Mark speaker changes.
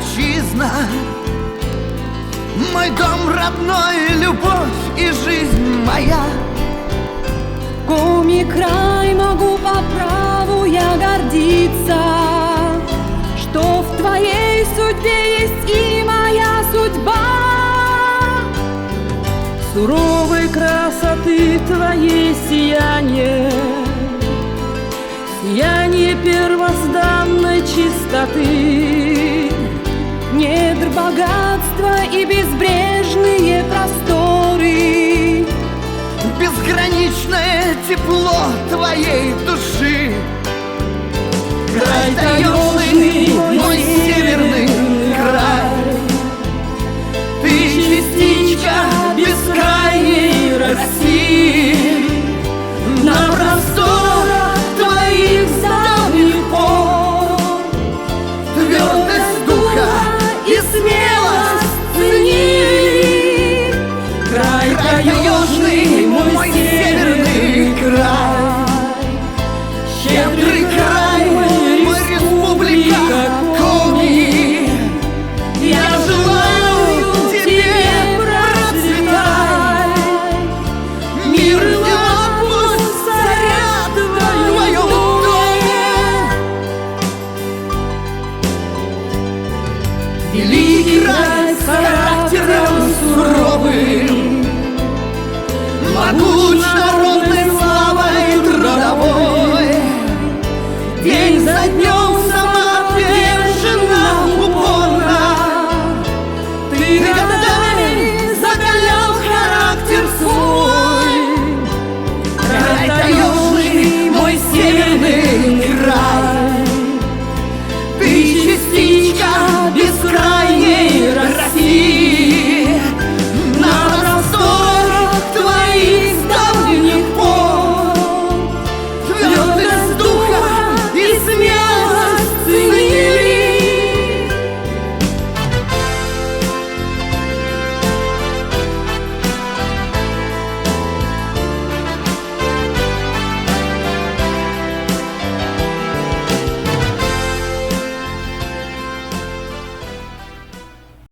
Speaker 1: отчизна, мой дом родной, любовь и жизнь моя.
Speaker 2: Коми край, могу по праву я гордиться, что в твоей судьбе есть и моя судьба. Суровой красоты твоей сияние, сияние первозданной чистоты, недр богатства и безбрежные просторы,
Speaker 1: безграничное тепло твоей души. Край дает